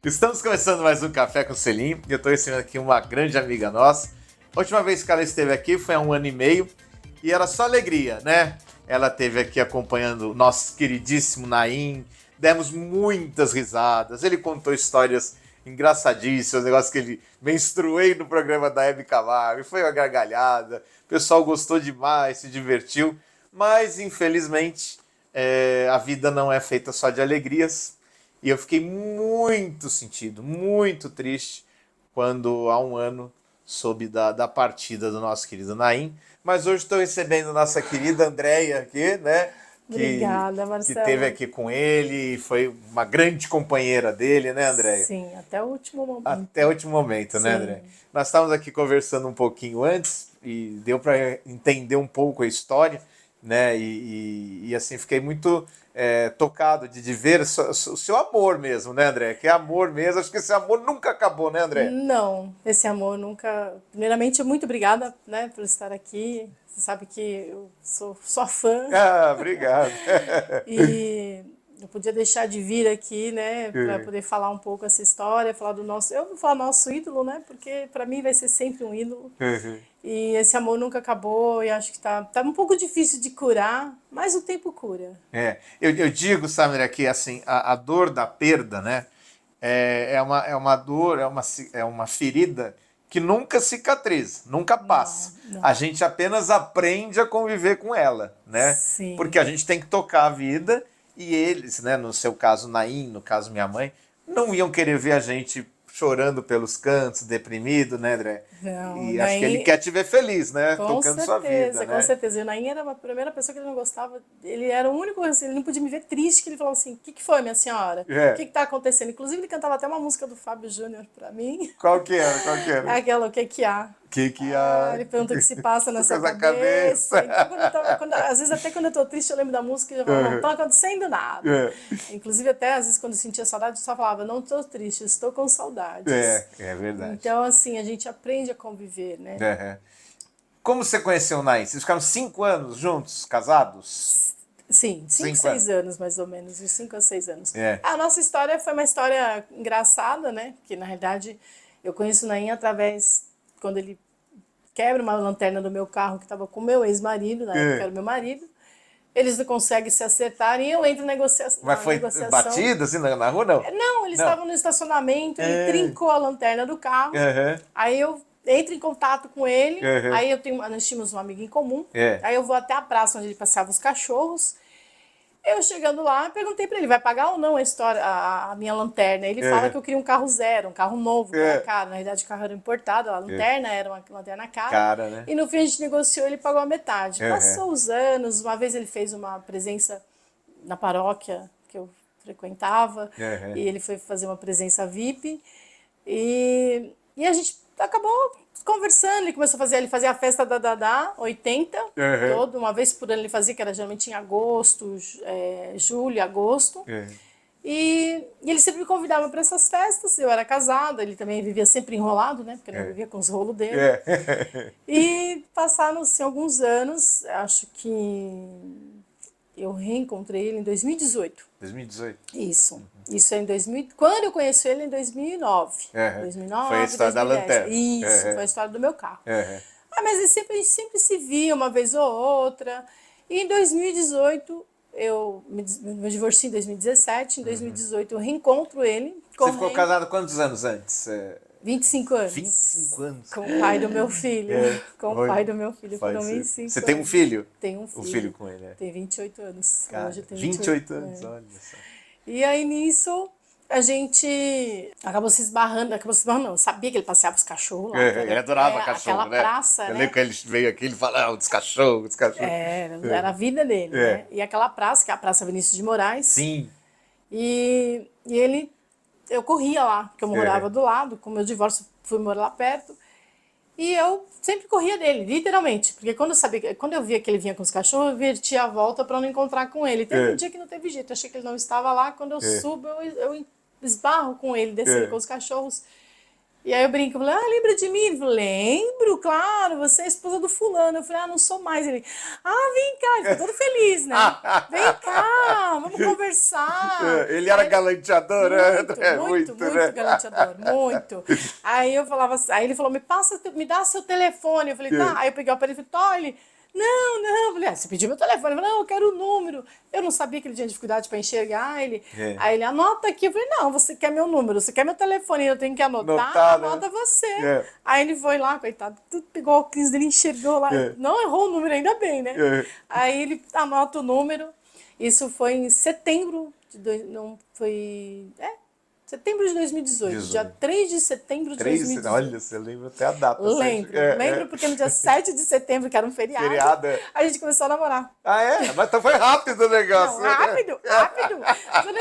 Estamos começando mais um Café com Selim e eu estou recebendo aqui uma grande amiga nossa. A última vez que ela esteve aqui foi há 1 ano e meio e era só alegria, né? Ela esteve aqui acompanhando o nosso queridíssimo Naim, demos muitas risadas, ele contou histórias engraçadíssimas, negócios que ele menstruei no programa da Hebe Camargo, foi uma gargalhada, o pessoal gostou demais, se divertiu, mas infelizmente a vida não é feita só de alegrias. E eu fiquei muito sentido, muito triste quando há 1 ano soube da partida do nosso querido Naim. Mas hoje estou recebendo nossa querida Andréia aqui, né? Obrigada, Que Marcelo. esteve aqui com ele, foi uma grande companheira dele, né, Andréia? Sim, até o último momento. Até o último momento, né, Sim. Andréia? Nós estávamos aqui conversando um pouquinho antes e deu para entender um pouco a história, né? E assim, fiquei muito tocado de ver o seu amor mesmo, né, André? Que é amor mesmo. Acho que esse amor nunca acabou, né, André? Não, esse amor nunca. Primeiramente, muito obrigada, né, por estar aqui. Você sabe que eu sou sua fã. Ah, obrigado. E não podia deixar de vir aqui, né, para poder falar um pouco essa história, falar do nosso. Eu vou falar nosso ídolo, né, porque para mim vai ser sempre um ídolo. E esse amor nunca acabou e acho que tá um pouco difícil de curar, mas o tempo cura. Eu digo, Samira, que assim, a dor da perda, né, é uma dor, é uma ferida que nunca cicatriza, nunca passa. Não. A gente apenas aprende a conviver com ela, né? Sim. Porque a gente tem que tocar a vida e eles, né, no seu caso Naim, no caso minha mãe, não iam querer ver a gente chorando pelos cantos, deprimido, né, André? Não, E o acho que ele Naim- quer te ver feliz, né? Com Tocando sua vida, certeza, né? com certeza. E o Naim era a primeira pessoa que ele não gostava. Ele era o único, assim, ele não podia me ver triste, que ele falava assim, o que foi, minha senhora? O que tá acontecendo? Inclusive, ele cantava até uma música do Fábio Júnior pra mim. Qual que era? Qual que era? Aquela, o que há? Que há? Ele pergunta o que se passa nessa Essa cabeça. cabeça. Então, às vezes, até quando eu tô triste, eu lembro da música e eu falo, não tá acontecendo nada. Inclusive, até às vezes, quando eu sentia saudade, eu só falava, não tô triste, eu estou com saudades. É verdade. Então, assim, a gente aprende a conviver, né? Como você conheceu o Naim? Vocês ficaram 5 anos juntos, casados? Sim, 5, 6 anos mais ou menos, de 5 a 6 anos. A nossa história foi uma história engraçada, né? Porque na realidade eu conheço o Naim através quando ele quebra uma lanterna do meu carro que estava com o meu ex-marido, na época era o meu marido. Eles não conseguem se acertar e eu entro em negociação. Mas foi batido assim na rua, não? Não, eles estavam no estacionamento, ele trincou a lanterna do carro. Aí eu entro em contato com ele, aí nós tínhamos um amigo em comum, aí eu vou até a praça onde ele passeava os cachorros. Eu chegando lá, perguntei pra ele, vai pagar ou não a minha lanterna? Ele fala que eu queria um carro zero, um carro novo, que era caro. Na verdade, o carro era importado, a lanterna era uma lanterna cara. Né? E no fim a gente negociou, ele pagou a metade. Passou os anos, uma vez ele fez uma presença na paróquia que eu frequentava, e ele foi fazer uma presença VIP, e a gente acabou conversando, ele começou a fazer, ele fazia a festa da 80, todo, uma vez por ano ele fazia, que era geralmente em agosto, julho, agosto, e ele sempre me convidava para essas festas, eu era casada, ele também vivia sempre enrolado, né, porque ele vivia com os rolos dele, e passaram-se assim, alguns anos, acho que eu reencontrei ele em 2018. 2018? Isso. Isso é em 2000. Quando eu conheci ele em 2009. 2009, foi a história 2010. da lanterna. Isso, foi a história do meu carro. Mas a gente sempre se via uma vez ou outra. E em 2018, eu me divorciei em 2017. Em 2018, eu reencontro ele. Você ficou casado quantos anos antes? 25 anos. 25 anos. Com o pai do meu filho. Com o pai do meu filho. Foram 25 anos. Você tem um filho? Tenho um filho. Um filho com ele, Tem 28 anos. Cara, hoje tem 28 anos, olha só. E aí nisso a gente acabou se esbarrando, não, eu sabia que ele passeava os cachorros lá. Ele adorava cachorro, aquela né? praça, Eu né? lembro que ele veio aqui e falava, dos cachorros. Era a vida dele, né? E aquela praça, que é a Praça Vinícius de Moraes. Sim. E eu corria lá, porque eu morava do lado, com o meu divórcio fui morar lá perto. E eu sempre corria dele, literalmente. Porque quando eu via que ele vinha com os cachorros, eu vertia a volta para não encontrar com ele. Teve um dia que não teve jeito, eu achei que ele não estava lá. Quando eu subo, eu esbarro com ele, descendo com os cachorros. E aí eu brinco, eu falei, lembra de mim? Ele falou, lembro, claro, você é a esposa do fulano. Eu falei, não sou mais. Ele, vem cá, ele ficou todo feliz, né? Vem cá, vamos conversar. Ele era galanteador, muito, né? galanteador, muito. Aí eu falava assim, aí ele falou, me dá seu telefone. Eu falei, tá. Aí eu peguei o aparelho e falei, ele, não. Eu falei, você pediu meu telefone? Eu falei, não, eu quero o número. Eu não sabia que ele tinha dificuldade para enxergar. Aí ele, anota aqui. Eu falei, não, você quer meu número, você quer meu telefone, eu tenho que anotar, anota você. Aí ele foi lá, coitado, pegou o óculos dele, enxergou lá. Não errou o número, ainda bem, né? Aí ele anota o número. Isso foi em setembro setembro de 2018, dia 3 de setembro de 2018. Olha, você lembra até a data. Lembro porque no dia 7 de setembro, que era um feriado, a gente começou a namorar. Mas então foi rápido o negócio. Não, rápido.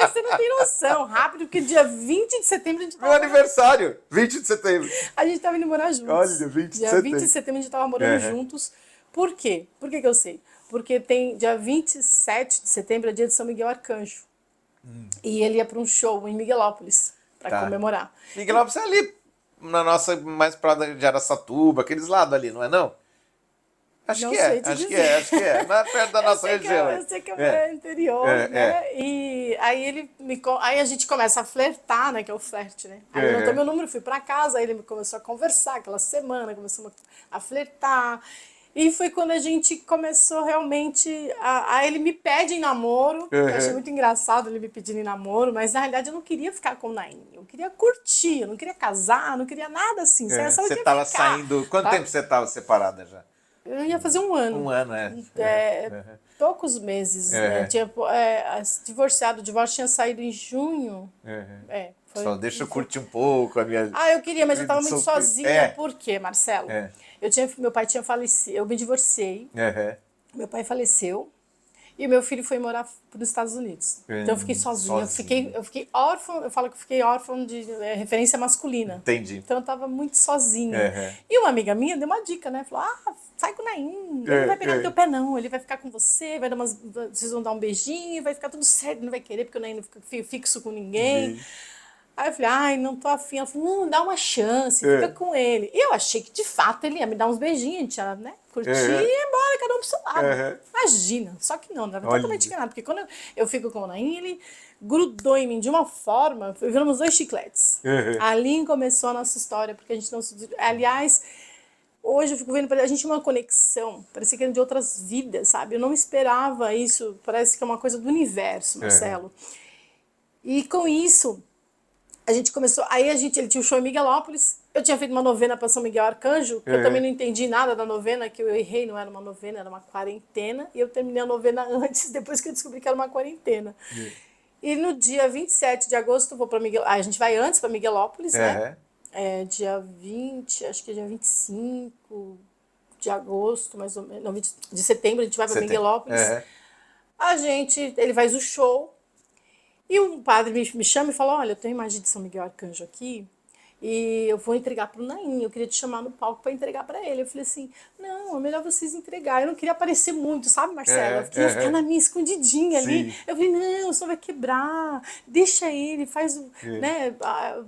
Você não tem noção, rápido, porque dia 20 de setembro a gente tava... Meu aniversário, 20 de setembro. A gente tava indo morar juntos. Olha, 20 de setembro. Dia 20 de setembro a gente tava morando juntos. Por quê? Por que eu sei? Porque tem dia 27 de setembro, é dia de São Miguel Arcanjo. E ele ia para um show em Miguelópolis para comemorar. Miguelópolis é ali na nossa, mais pra de Araçatuba, aqueles lados ali, não é não? Acho que é. Não é perto da nossa região. Eu sei que é interior, né? E aí aí a gente começa a flertar, né? Que é o flerte, né? Aí ele anotou meu número, fui para casa, aí ele começou a conversar aquela semana, começamos a flertar. E foi quando a gente começou realmente a ele me pede em namoro. Eu achei muito engraçado ele me pedindo em namoro, mas na realidade eu não queria ficar com o Naim. Eu queria curtir, eu não queria casar, não queria nada assim. Você estava saindo. Quanto tempo você estava separada já? Eu ia fazer um ano. Um ano, Poucos meses. Né? Tinha divorciado, o divórcio tinha saído em junho. Só deixa eu curtir um pouco a minha... eu queria, mas eu estava muito sozinha. Por quê, Marcelo? Meu pai tinha falecido, eu me divorciei, meu pai faleceu e meu filho foi morar nos Estados Unidos. Então eu fiquei sozinha. Eu fiquei órfã, eu falo que eu fiquei órfã de referência masculina. Entendi. Então eu estava muito sozinha. E uma amiga minha deu uma dica, né? Falou, sai com o Naim, ele não vai pegar no teu pé não, ele vai ficar com você, vocês vão dar um beijinho, vai ficar tudo certo, ele não vai querer porque o Naim não fica fixo com ninguém. Aí eu falei, não tô afim. Ela falou, não, dá uma chance, fica com ele. E eu achei que, de fato, ele ia me dar uns beijinhos, a gente ia, né, curtir e ir embora, cada um pro seu lado. Imagina. Só que não, era totalmente enganado. Porque quando eu fico com o Naim, ele grudou em mim de uma forma, viramos 2 chicletes. Ali começou a nossa história, porque a gente não se... Aliás, hoje eu fico vendo, a gente tinha uma conexão, parecia que era de outras vidas, sabe? Eu não esperava isso, parece que é uma coisa do universo, Marcelo. E com isso... A gente começou, ele tinha um show em Miguelópolis, eu tinha feito uma novena para São Miguel Arcanjo, que eu também não entendi nada da novena, que eu errei, não era uma novena, era uma quarentena, e eu terminei a novena antes, depois que eu descobri que era uma quarentena. E no dia 27 de agosto, a gente vai antes para Miguelópolis, né? Dia 20, acho que é dia 25 de agosto, mais ou menos, não, de setembro, a gente vai para Miguelópolis. Ele faz o show, e um padre me chama e fala, olha, eu tenho imagem de São Miguel Arcanjo aqui e eu vou entregar para o Naim, eu queria te chamar no palco para entregar para ele. Eu falei assim, não, é melhor vocês entregar. Eu não queria aparecer muito, sabe, Marcelo? Eu queria ficar na minha escondidinha ali. Eu falei, não, o som vai quebrar, deixa ele, faz, né?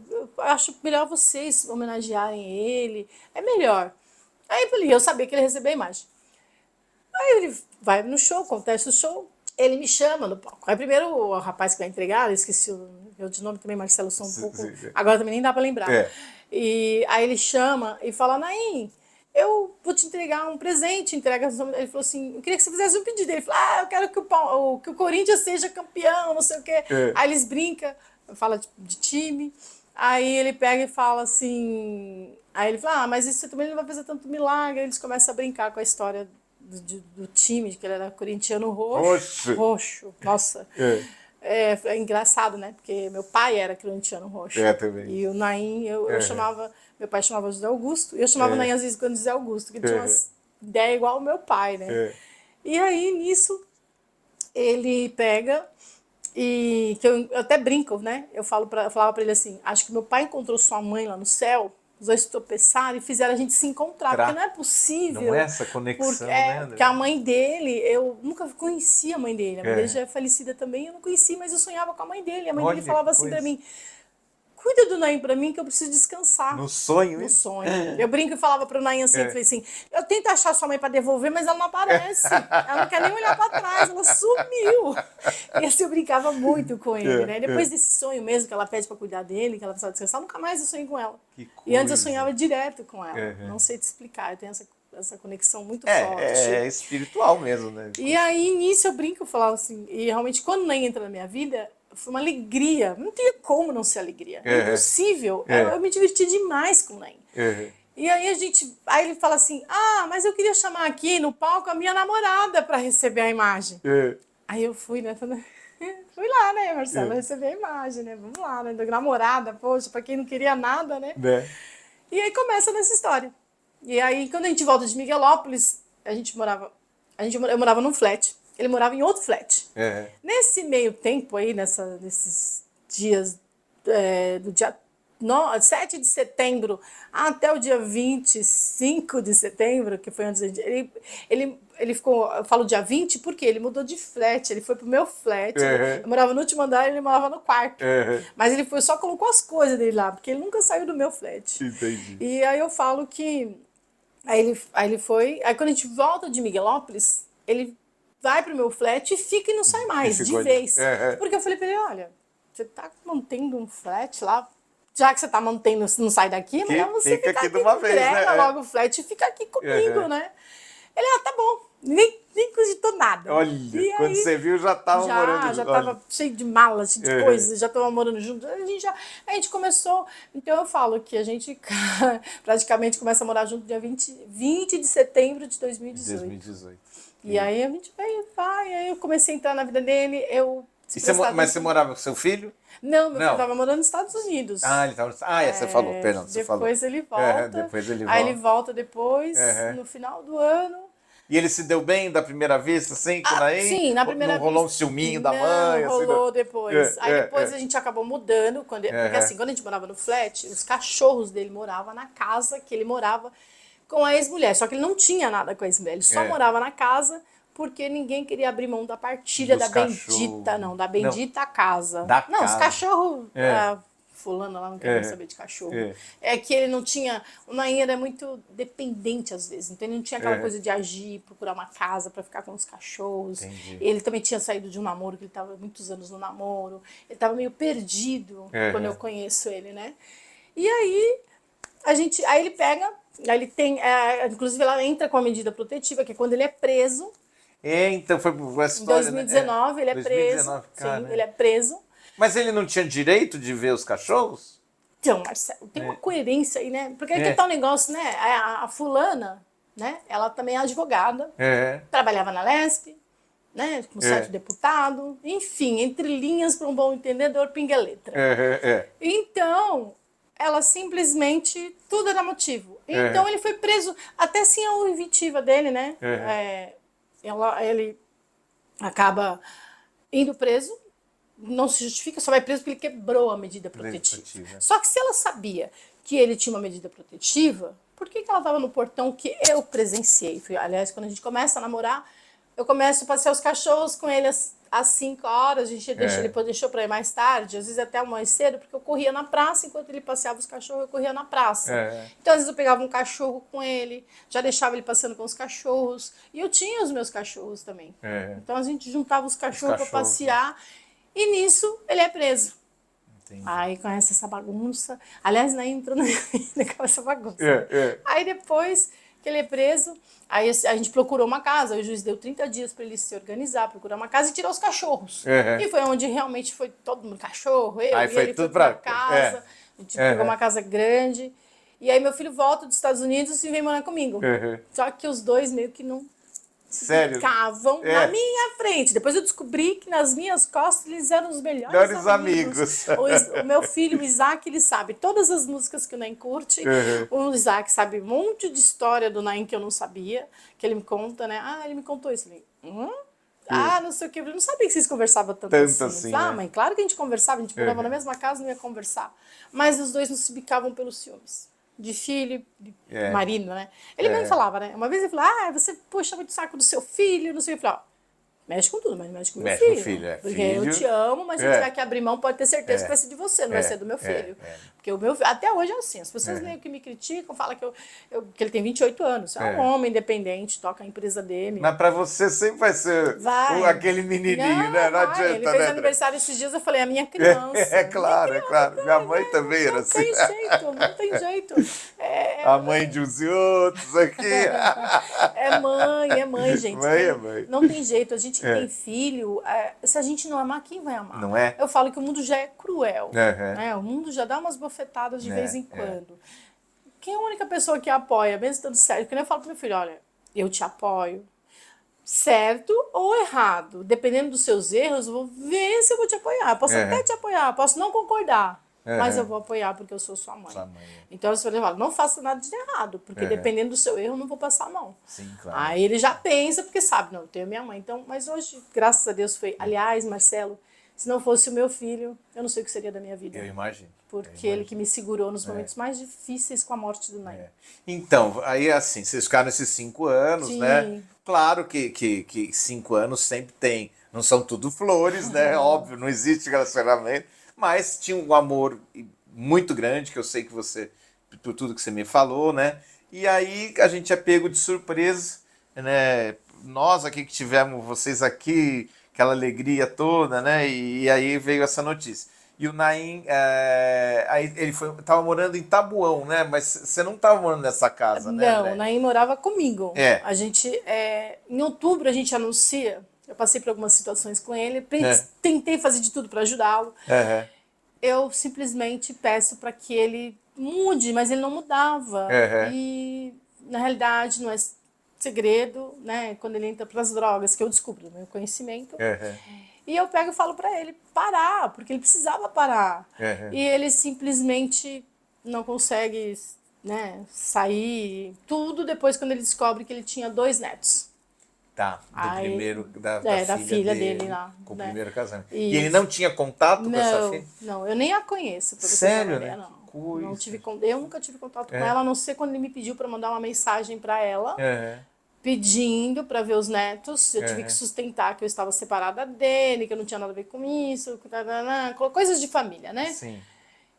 Eu acho melhor vocês homenagearem ele, é melhor. Aí eu sabia que ele ia receber a imagem. Aí ele vai no show, acontece o show, ele me chama no palco. Aí primeiro o rapaz que vai entregar, eu esqueci o de nome também, Marcelo, sou um pouco... Agora também nem dá pra lembrar. E aí ele chama e fala, Naim, eu vou te entregar um presente. Ele falou assim, eu queria que você fizesse um pedido. Ele falou, eu quero que o Corinthians seja campeão, não sei o quê. Aí eles brincam, fala de time. Aí ele pega e fala assim... Aí ele fala, mas isso também não vai fazer tanto milagre. Aí eles começam a brincar com a história do time, que ele era corintiano roxo. Nossa. É engraçado, né? Porque meu pai era corintiano roxo. Também. E o Naim, eu chamava... Meu pai chamava José Augusto. E eu chamava o Naim às vezes quando José Augusto, que tinha umas ideias igual ao meu pai, né? E aí, nisso, ele pega e... que eu até brinco, né? Eu falava pra ele assim, acho que meu pai encontrou sua mãe lá no céu, os dois tropeçaram e fizeram a gente se encontrar, porque não é possível. Não é essa conexão, né? Porque a mãe dele, eu nunca conheci a mãe dele. A mãe dele já é falecida também, eu não conheci, mas eu sonhava com a mãe dele. A mãe dele falava assim pra mim, cuida do Naim pra mim que eu preciso descansar. No sonho, No sonho. Eu brinco e falava pro Naim assim, falei assim, eu tento achar sua mãe pra devolver, mas ela não aparece. Ela não quer nem olhar pra trás, ela sumiu. E assim, eu brincava muito com ele, né? Depois desse sonho mesmo, que ela pede pra cuidar dele, que ela precisava descansar, nunca mais eu sonhei com ela. Que E antes eu coisa. sonhava direto com ela. Não sei te explicar, eu tenho essa conexão muito forte. É espiritual mesmo, né? E aí, nisso, eu brinco, eu falava assim, e realmente, quando o Naim entra na minha vida, foi uma alegria. Não tinha como não ser alegria. É impossível. Eu me diverti demais com o Naim. E aí aí ele fala assim, mas eu queria chamar aqui no palco a minha namorada para receber a imagem. Aí eu fui, né, fui lá, né, Marcelo, receber a imagem, né, vamos lá, né, namorada, poxa, para quem não queria nada, né. E aí começa nessa história. E aí, quando a gente volta de Miguelópolis, eu morava num flat, ele morava em outro flat. Nesse meio tempo aí, nesses dias do dia 7 de setembro até o dia 25 de setembro, que foi antes ele ficou, eu falo dia 20 porque ele mudou de flat, ele foi pro meu flat, eu morava no último andar e ele morava no quarto. Mas ele só colocou as coisas dele lá, porque ele nunca saiu do meu flat. Entendi. E aí eu falo que Aí quando a gente volta de Miguelópolis, ele vai pro meu flat e fica e não sai mais, de vez. Porque eu falei pra ele, olha, você tá mantendo um flat lá, já que você tá mantendo, não sai daqui, melhor você fica aqui de uma vez, né? Logo o flat e fica aqui comigo, né? Ele, tá bom. Nem cogitou nada. Olha, e quando aí, você viu, já tava morando junto. Já tava cheio de malas, cheio de coisas, já tava morando junto. A gente começou. Então eu falo que a gente praticamente começa a morar junto dia 20 de setembro de 2018. E aí a gente aí eu comecei a entrar na vida dele. Mas você morava com seu filho? Não, meu filho tava morando nos Estados Unidos. Ele tava. Você falou, perdão. Depois ele volta. Depois ele volta. Aí ele volta depois, no final do ano. E ele se deu bem da primeira vista, assim, com o Naim? Sim, na primeira vista. Não rolou um ciúminho da mãe? Rolou depois. Aí depois a gente acabou mudando. Porque assim, quando a gente morava no flat, os cachorros dele moravam na casa que ele morava com a ex-mulher. Só que ele não tinha nada com a ex-mulher. Ele só morava na casa porque ninguém queria abrir mão da partilha da bendita, da bendita casa. Os cachorros... fulano lá não quer saber de cachorro. É que ele não tinha... O Naim era muito dependente às vezes. Então ele não tinha aquela coisa de agir, procurar uma casa para ficar com os cachorros. Entendi. Ele também tinha saído de um namoro, que ele estava muitos anos no namoro. Ele estava meio perdido quando eu conheço ele, né? E aí, aí ele pega... Aí ele tem... inclusive ela entra com a medida protetiva, que é quando ele é preso. Então foi a história... Em 2019 ele é preso. Sim, ele é preso. Mas ele não tinha direito de ver os cachorros? Então, Marcelo, tem uma coerência aí, né? Porque aqui tá um negócio, né? A fulana, né? Ela também é advogada, trabalhava na Lesp, né? Como certo deputado, enfim, entre linhas para um bom entendedor, pinga letra. Então, ela simplesmente, tudo era motivo. Então ele foi preso, até sem a inventiva dele, né? Ele acaba indo preso. Não se justifica, só vai preso porque ele quebrou a medida protetiva. Só que se ela sabia que ele tinha uma medida protetiva, por que ela estava no portão que eu presenciei? Aliás, quando a gente começa a namorar, eu começo a passear os cachorros com ele às 5 horas, a gente deixou para ir mais tarde, às vezes até mais cedo, porque eu corria na praça, enquanto ele passeava os cachorros, eu corria na praça. Então, às vezes eu pegava um cachorro com ele, já deixava ele passeando com os cachorros, e eu tinha os meus cachorros também. Então, a gente juntava os cachorros para passear, e nisso ele é preso. Entendi. Aí conhece essa bagunça. Aliás, Naim entrou na essa bagunça. Aí depois que ele é preso, aí a gente procurou uma casa. O juiz deu 30 dias para ele se organizar, procurar uma casa e tirar os cachorros. E foi onde realmente foi todo mundo cachorro. Aí foi tudo para casa. A gente pegou uma casa grande. E aí meu filho volta dos Estados Unidos e vem morar comigo. Só que os dois meio que não... Sério? Ficavam na minha frente. Depois eu descobri que nas minhas costas eles eram os melhores amigos. O meu filho, o Isaac, ele sabe todas as músicas que o Naim curte. O Isaac sabe um monte de história do Naim que eu não sabia, que ele me conta, né? Ele me contou isso. Não sei o que. Eu não sabia que vocês conversavam tanto assim. Mãe, claro que a gente conversava, a gente morava na mesma casa, não ia conversar. Mas os dois não se bicavam pelos ciúmes. De filho, de marido, né? Ele mesmo falava, né? Uma vez ele falou, você puxa muito o saco do seu filho, não sei o que. Eu falei, Mexe com tudo, mas mexe com meu Mexe filho. com o filho, Porque filho. eu te amo, mas se eu tiver que abrir mão, pode ter certeza que vai ser de você, não vai ser do meu filho. Porque o meu até hoje é assim. As pessoas meio que me criticam, falam que ele tem 28 anos. É um homem independente, toca a empresa dele. Mas pra você sempre vai ser aquele menininho, né? Não adianta, ele fez né, aniversário esses dias, eu falei, a minha criança. Claro, é claro. Minha mãe também era assim. Não tem jeito. A mãe de uns e outros aqui. É mãe, gente. Mãe é mãe. Não tem jeito. A gente que tem filho, se a gente não amar, quem vai amar? Não é? Eu falo que o mundo já é cruel. Né? O mundo já dá umas bofetadas de vez em quando. Quem é a única pessoa que apoia, mesmo estando certo? Que nem eu falo pro meu filho, olha, eu te apoio. Certo ou errado. Dependendo dos seus erros, eu vou ver se eu vou te apoiar. Eu posso até te apoiar, posso não concordar. Mas eu vou apoiar porque eu sou sua mãe. Então eu falo, não faça nada de errado, porque dependendo do seu erro, eu não vou passar a mão. Sim, claro. Aí ele já pensa, porque sabe, não, eu tenho minha mãe. Então, mas hoje, graças a Deus, foi. Aliás, Marcelo, se não fosse o meu filho, eu não sei o que seria da minha vida. Eu imagino. Porque ele que me segurou nos momentos mais difíceis com a morte do Naim. Então, aí assim, vocês ficaram nesses 5 anos, Sim. né? Claro que 5 anos sempre tem, não são tudo flores, né? Óbvio, não existe relacionamento, mas tinha um amor muito grande, que eu sei que você, por tudo que você me falou, né? E aí a gente é pego de surpresa, né? Nós aqui que tivemos vocês aqui, aquela alegria toda, né? E aí veio essa notícia. E o Naim, aí ele estava morando em Tabuão, né? Mas você não estava morando nessa casa, né? Não, o Naim morava comigo. A gente, em outubro a gente anuncia, eu passei por algumas situações com ele, tentei fazer de tudo para ajudá-lo. Eu simplesmente peço para que ele mude, mas ele não mudava. E, na realidade, não é segredo, né? Quando ele entra para as drogas, que eu descubro no meu conhecimento. E eu pego e falo para ele parar, porque ele precisava parar. E ele simplesmente não consegue, né, sair. Tudo depois quando ele descobre que ele tinha 2 netos. Tá, do primeiro, da filha dele lá. Com o primeiro casamento. Isso. E ele não tinha contato com essa filha? Não, eu nem a conheço. Sério, né? Não. Eu nunca tive contato com ela, a não ser quando ele me pediu para mandar uma mensagem para ela. Pedindo para ver os netos, eu tive que sustentar que eu estava separada dele, que eu não tinha nada a ver com isso, coisas de família, né? Sim.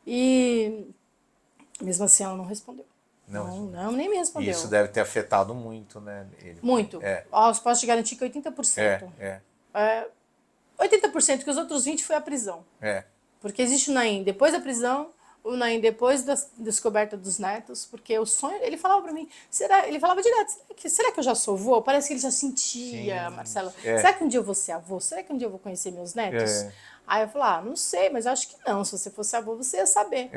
E mesmo assim ela não respondeu. Não, nem me respondeu. Isso deve ter afetado muito, né? Ele. Muito. Posso te garantir que 80%. 80%, que os outros 20% foi a prisão. Porque existe o Naim depois da prisão, o Naim depois da descoberta dos netos, porque o sonho, ele falava pra mim, ele falava direto, será que eu já sou avô? Parece que ele já sentia, Marcelo. Será que um dia eu vou ser avô? Será que um dia eu vou conhecer meus netos? Aí eu falei, não sei, mas acho que não. Se você fosse avô, você ia saber.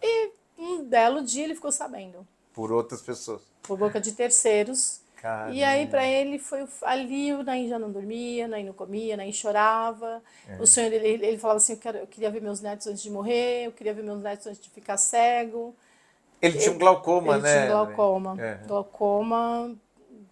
E um belo dia ele ficou sabendo. Por outras pessoas. Por boca de terceiros. Caramba. E aí pra ele foi ali, o Naim já não dormia, o Naim não comia, o Naim chorava. O sonho dele, ele falava assim, eu queria ver meus netos antes de morrer, eu queria ver meus netos antes de ficar cego. Ele tinha um glaucoma, né? Ele tinha glaucoma. Glaucoma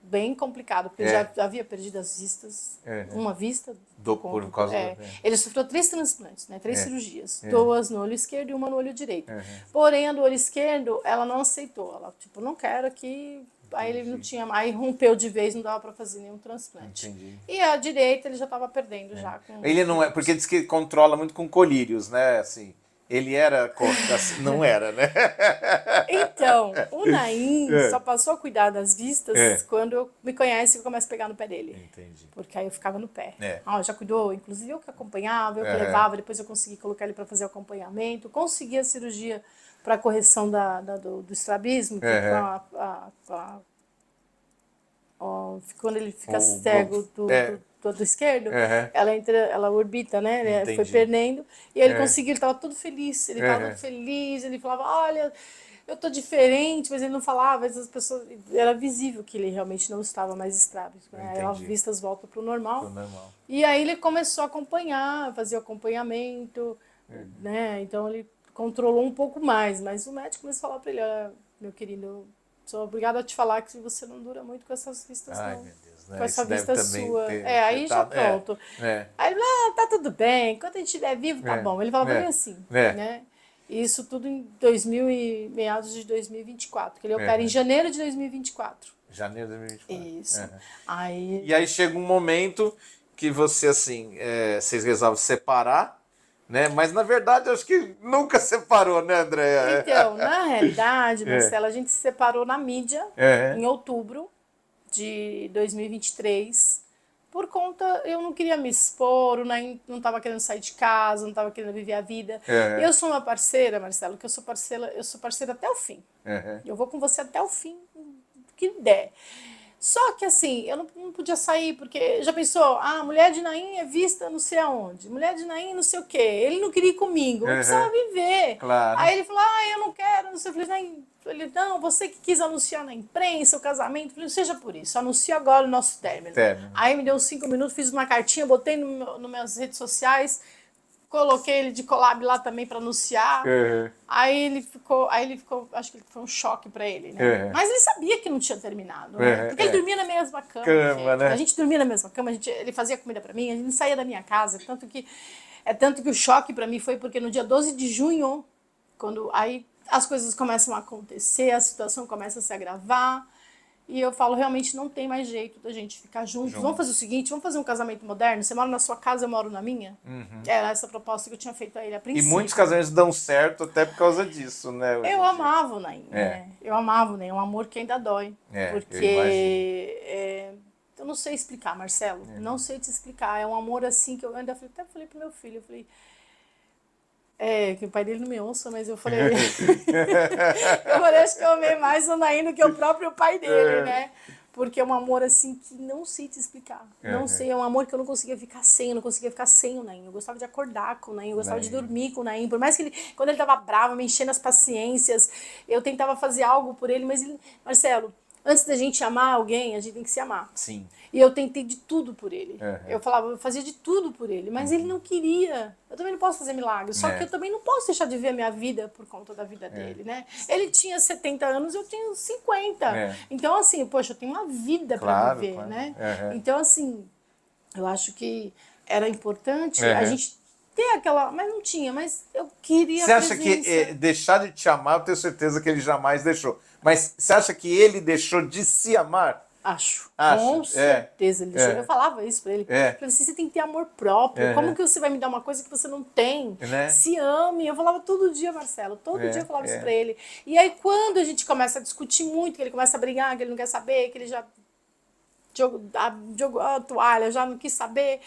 bem complicado, porque ele já havia perdido as vistas, uma vista. Por causa do... Ele sofreu 3 transplantes, né? 3 cirurgias. 2 no olho esquerdo e uma no olho direito. Porém, a do olho esquerdo, ela não aceitou. Ela, não quero que... Aí ele não tinha, aí rompeu de vez, não dava para fazer nenhum transplante. E a direita ele já estava perdendo já. Ele não é, porque diz que controla muito com colírios, né? Assim, ele era, não era, né? Então, o Naim só passou a cuidar das vistas quando me conhece e eu começo a pegar no pé dele. Entendi. Porque aí eu ficava no pé. Já cuidou, inclusive eu que acompanhava, eu que levava, depois eu consegui colocar ele para fazer o acompanhamento, consegui a cirurgia para correção do estrabismo, que quando ele fica cego do esquerdo, ela orbita, né? Ele foi perdendo. E ele conseguiu, ele estava todo feliz. Ele estava todo feliz, ele falava, olha, eu tô diferente, mas ele não falava, às vezes as pessoas. Era visível que ele realmente não estava mais estrábico. Né? As vistas voltam para o normal. E aí ele começou a acompanhar, fazer o acompanhamento, né? Então ele controlou um pouco mais, mas o médico começou a falar para ele, olha, meu querido, sou obrigada a te falar que você não dura muito com essas vistas, Ai, não. meu Deus, né? Com essa Isso vista deve sua. Aí já pronto. Aí ele, tá tudo bem, enquanto a gente estiver vivo, tá bom. Ele falava pra mim assim, né? Isso tudo em meados de 2024, que ele opera em janeiro de 2024. Janeiro de 2024. Isso. E aí chega um momento que você, assim, vocês resolvem separar, né? Mas, na verdade, eu acho que nunca separou, né, Andréia? Então, na realidade, Marcelo, a gente se separou na mídia em outubro de 2023. Por conta, eu não queria me expor, não estava querendo sair de casa, não estava querendo viver a vida. E eu sou uma parceira, Marcelo, que eu sou parceira até o fim. Eu vou com você até o fim, o que der. Só que assim, eu não podia sair, porque já pensou, mulher de Naim é vista não sei aonde, mulher de Naim não sei o quê. Ele não queria ir comigo, eu precisava viver. Claro. Aí ele falou, eu não quero, não sei. Eu falei, Naim, não, você que quis anunciar na imprensa o casamento, eu falei, não seja por isso, anuncie agora o nosso término. Aí me deu 5 minutos, fiz uma cartinha, botei nas minhas redes sociais, coloquei ele de collab lá também para anunciar. Aí ele ficou, acho que foi um choque para ele, né? Mas ele sabia que não tinha terminado, né? Porque ele dormia na mesma cama, né? A gente dormia na mesma cama, ele fazia comida para mim, a gente não saía da minha casa, tanto que o choque para mim foi porque no dia 12 de junho, quando aí as coisas começam a acontecer, a situação começa a se agravar, e eu falo, realmente não tem mais jeito da gente ficar juntos. Vamos fazer o seguinte, vamos fazer um casamento moderno? Você mora na sua casa, eu moro na minha? Era essa proposta que eu tinha feito a ele a princípio. E muitos casamentos dão certo até por causa disso, né? Eu amava o Naim, né? Eu amava o Naim, um amor que ainda dói. Porque eu não sei explicar, Marcelo, não sei te explicar. É um amor assim que eu ainda até falei pro meu filho, eu falei... que o pai dele não me ouça, mas eu falei... acho que eu amei mais o Naim do que o próprio pai dele, né? Porque é um amor assim que não sei te explicar. Não sei, é um amor que eu não conseguia ficar sem, eu não conseguia ficar sem o Naim. Eu gostava de acordar com o Naim, eu gostava de dormir com o Naim. Por mais que ele, quando ele tava bravo, me enchendo as paciências, eu tentava fazer algo por ele, mas ele, Marcelo, antes da gente amar alguém, a gente tem que se amar. Sim. E eu tentei de tudo por ele. Eu fazia de tudo por ele, mas ele não queria. Eu também não posso fazer milagre, só que eu também não posso deixar de ver a minha vida por conta da vida dele, né? Ele tinha 70 anos, eu tinha 50. Então, assim, poxa, eu tenho uma vida para viver, né? Então, assim, eu acho que era importante a gente ter aquela... Mas não tinha, mas eu queria... Você acha que deixar de te amar, eu tenho certeza que ele jamais deixou. Mas você acha que ele deixou de se amar? Acho. Com certeza ele deixou. Eu falava isso pra ele. Eu falei assim, você tem que ter amor próprio. Como que você vai me dar uma coisa que você não tem? Se ame. Eu falava todo dia, Marcelo. Todo dia eu falava isso pra ele. E aí, quando a gente começa a discutir muito, que ele começa a brigar, que ele não quer saber, que ele já jogou a toalha, já não quis saber.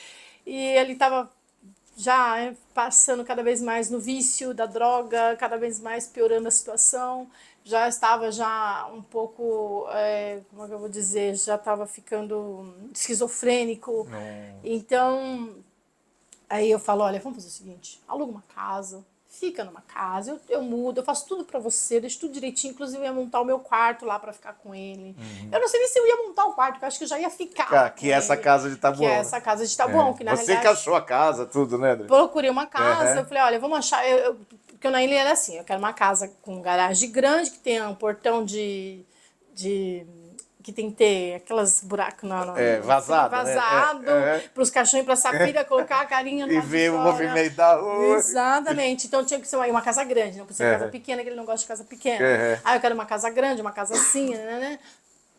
E ele tava já passando cada vez mais no vício da droga, cada vez mais piorando a situação. Já estava um pouco, como é que eu vou dizer, já estava ficando esquizofrênico. Então, aí eu falo, olha, vamos fazer o seguinte, aluga uma casa, fica numa casa, eu mudo, eu faço tudo pra você, deixo tudo direitinho, inclusive eu ia montar o meu quarto lá pra ficar com ele. Eu não sei nem se eu ia montar o quarto, porque eu acho que eu já ia ficar que é essa casa de Taboão. Que é essa casa de Taboão, que na Você realidade... que achou a casa, tudo, né, André? Procurei uma casa, eu falei, olha, vamos achar... Porque o Naim era assim, eu quero uma casa com garagem grande, que tenha um portão que tem que ter aquelas buracos vazado, para os cachorros, para a Safira colocar a carinha e ver o movimento da rua. Exatamente. Então tinha que ser uma casa grande, não pode ser casa pequena, que ele não gosta de casa pequena. Aí eu quero uma casa grande, uma casa assim, né?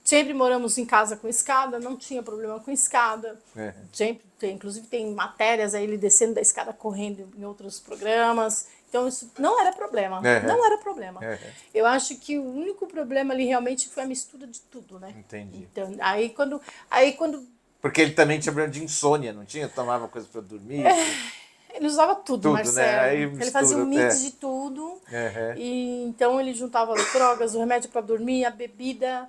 Sempre moramos em casa com escada, não tinha problema com escada. Sempre inclusive tem matérias aí ele descendo da escada correndo em outros programas. Então, isso não era problema. Não era problema. Eu acho que o único problema ali realmente foi a mistura de tudo, né? Entendi. Então, aí quando... Porque ele também tinha problema de insônia, não tinha? Tomava coisa para dormir? Ele usava tudo, Marcelo. Né? Aí ele fazia um mix de tudo. E, então, ele juntava drogas, o remédio para dormir, a bebida.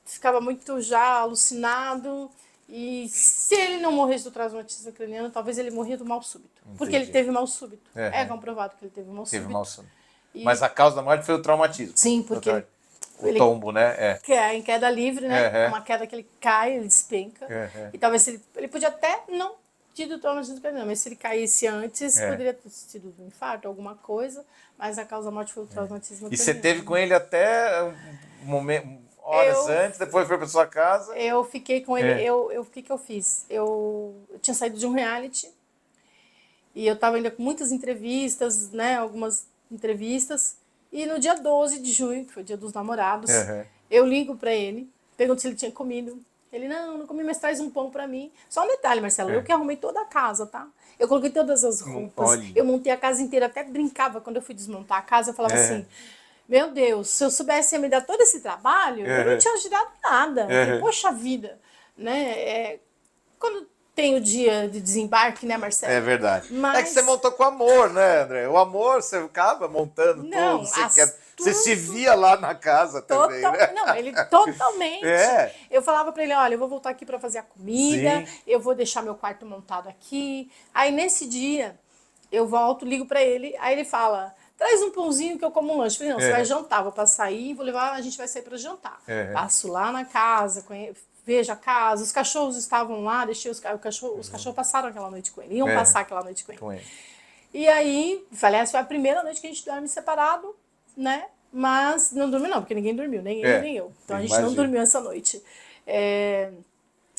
Ficava muito já alucinado. E se ele não morresse do traumatismo craniano, talvez ele morria do mal súbito. Entendi. Porque ele teve mal súbito. É comprovado que ele teve mal súbito. Mas a causa da morte foi o traumatismo. Sim, porque o tombo, né? Em queda livre, né? Uma queda que ele cai, ele despenca. E talvez ele podia até não ter tido traumatismo craniano, mas se ele caísse antes, poderia ter tido um infarto, alguma coisa. Mas a causa da morte foi o traumatismo craniano. E você teve com ele até um momento... Horas antes, depois foi para sua casa? Eu fiquei com ele. O que eu fiz? Eu tinha saído de um reality e eu estava ainda com muitas entrevistas, né? Algumas entrevistas. E no dia 12 de junho, que foi o dia dos namorados, eu ligo para ele, pergunto se ele tinha comido. Ele, não comi, mas traz um pão pra mim. Só um detalhe, Marcelo, eu que arrumei toda a casa, tá? Eu coloquei todas as roupas, Olha. eu montei a casa inteira, até brincava quando eu fui desmontar a casa, eu falava assim, meu Deus, se eu soubesse me dar todo esse trabalho, eu não tinha ajudado nada. Eu falei, poxa vida, né? Quando tem o dia de desembarque, né, Marcelo? É verdade. Mas... É que você montou com amor, né, André? O amor, você acaba montando não, tudo. Você se via lá na casa também, né? Não, ele totalmente. É. Eu falava pra ele, olha, eu vou voltar aqui pra fazer a comida, Sim. eu vou deixar meu quarto montado aqui. Aí, nesse dia, eu volto, ligo pra ele, aí ele fala, traz um pãozinho que eu como um lanche. Eu falei, não, você vai jantar, vou passar aí, vou levar, a gente vai sair pra jantar. Passo lá na casa, vejo a casa, os cachorros estavam lá, deixei os cachorros passaram aquela noite com ele, iam passar aquela noite com ele. E aí, falei, essa foi a primeira noite que a gente dorme separado, né? Mas não dormi não, porque ninguém dormiu, nem ele, nem eu. Então a gente não dormiu essa noite.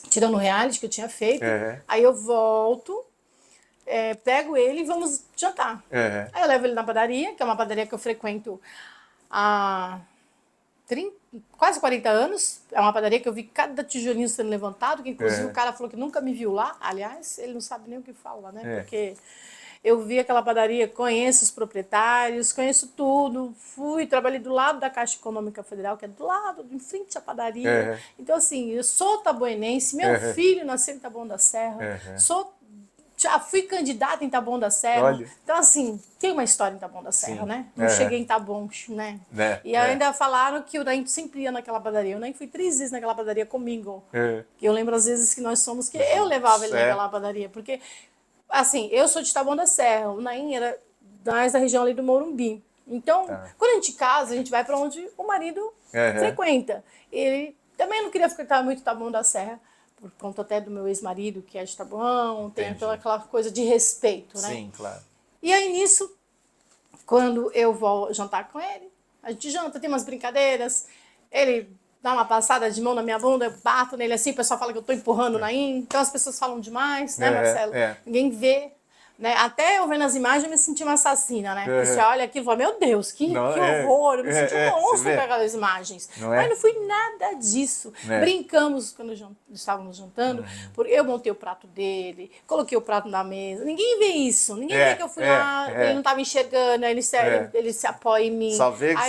Tirando o reality que eu tinha feito, aí eu volto, pego ele e vamos jantar. Aí eu levo ele na padaria, que é uma padaria que eu frequento há quase 40 anos. É uma padaria que eu vi cada tijolinho sendo levantado, que inclusive o cara falou que nunca me viu lá. Aliás, ele não sabe nem o que fala, né? Porque eu vi aquela padaria, conheço os proprietários, conheço tudo. Trabalhei do lado da Caixa Econômica Federal, que é do lado, em frente à padaria. Então, assim, eu sou taboenense, meu filho nasceu em Taboão da Serra, já fui candidata em Taboão da Serra. Olha. Então, assim, tem uma história em Taboão da Serra, né? Não cheguei em Taboão, né? E ainda falaram que o Naim sempre ia naquela padaria. Eu nem fui 3 vezes naquela padaria comigo. Que eu lembro, às vezes, que nós somos... que eu levava ele naquela padaria. Porque, assim, eu sou de Taboão da Serra. O Naim era mais da região ali do Morumbi. Então, quando a gente casa, a gente vai para onde o marido frequenta. Ele também não queria frequentar muito Taboão da Serra, por conta até do meu ex-marido, que é de Taboão, tem aquela coisa de respeito, né? Sim, claro. E aí, nisso, quando eu vou jantar com ele, a gente janta, tem umas brincadeiras, ele dá uma passada de mão na minha bunda, eu bato nele assim, o pessoal fala que eu tô empurrando o Naim, então as pessoas falam demais, né, Marcelo? Ninguém vê. Né? Até eu vendo as imagens eu me senti uma assassina, né? Porque você olha aquilo e fala, meu Deus, que horror, eu me senti um monstro com aquelas imagens. Mas não foi nada disso. Brincamos quando estávamos jantando, porque eu montei o prato dele, coloquei o prato na mesa. Ninguém vê isso, ninguém vê que eu fui lá, ele não estava enxergando, aí ele se apoia em mim. Só vê que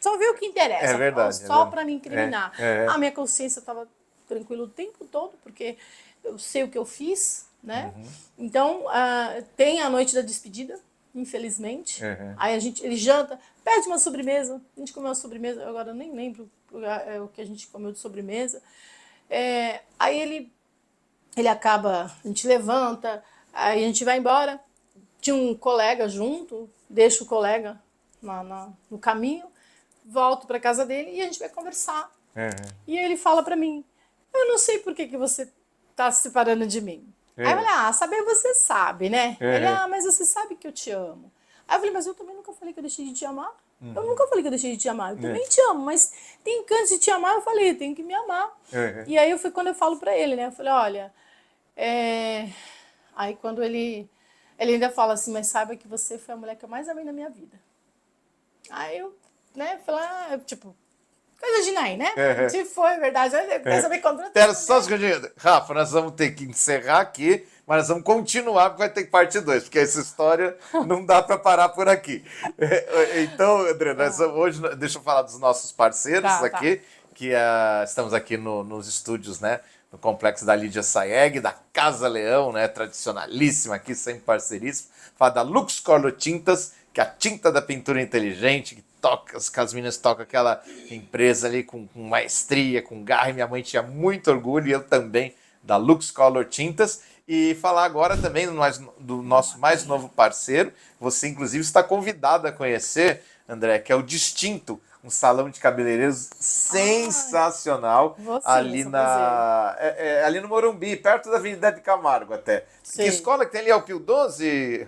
só vê o que interessa. É verdade. Só para me incriminar. A minha consciência estava tranquila o tempo todo, porque eu sei o que eu fiz. Né? Então, tem a noite da despedida, infelizmente. Aí ele janta, pede uma sobremesa. A gente comeu uma sobremesa, agora eu nem lembro o que a gente comeu de sobremesa. Aí ele acaba, a gente levanta, aí a gente vai embora. Tinha um colega junto, deixo o colega no caminho, volto para casa dele e a gente vai conversar. E ele fala para mim, eu não sei por que você está se separando de mim. Aí eu falei, saber você sabe, né? Ele, mas você sabe que eu te amo. Aí eu falei, mas eu também nunca falei que eu deixei de te amar. Eu nunca falei que eu deixei de te amar. Eu também te amo, mas tem canto de te amar, eu falei, tem que me amar. E aí foi quando eu falo pra ele, né? Eu falei, olha, aí quando ele ainda fala assim, mas saiba que você foi a mulher que eu mais amei na minha vida. Aí eu, né, falei, tipo... coisa de Naim, né? Se foi verdade, eu quero saber quando... Espera só um segundinho. Rafa, nós vamos ter que encerrar aqui, mas nós vamos continuar, porque vai ter parte 2, porque essa história não dá para parar por aqui. Então, André, hoje, deixa eu falar dos nossos parceiros aqui, que estamos aqui nos estúdios, né? No complexo da Lídia Saeg, da Casa Leão, né? Tradicionalíssima aqui, sempre parceiríssima. Fala da Lux Color Tintas, que é a tinta da pintura inteligente, que as meninas tocam aquela empresa ali com maestria, com garra, e minha mãe tinha muito orgulho, e eu também, da Lux Color Tintas. E falar agora também do nosso mais novo parceiro, você inclusive está convidado a conhecer, André, que é o Distinto, um salão de cabeleireiros sensacional, ali ali no Morumbi, perto da Avenida de Camargo até. Sim. Que escola que tem ali? É o Pio 12?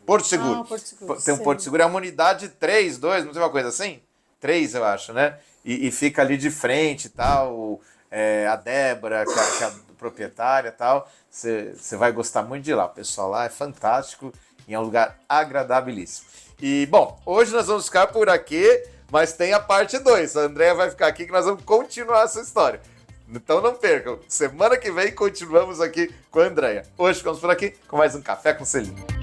Porto Seguro. Porto Seguro. Tem um Porto Seguro, é uma unidade 3, 2, não sei uma coisa assim? 3, eu acho, né? E fica ali de frente e tal, a Débora, que é a proprietária e tal, você vai gostar muito de ir lá. O pessoal lá é fantástico e é um lugar agradabilíssimo. E, bom, hoje nós vamos ficar por aqui, mas tem a parte 2. A Andréia vai ficar aqui que nós vamos continuar essa história. Então não percam. Semana que vem continuamos aqui com a Andréia. Hoje ficamos por aqui com mais um Café com Selim.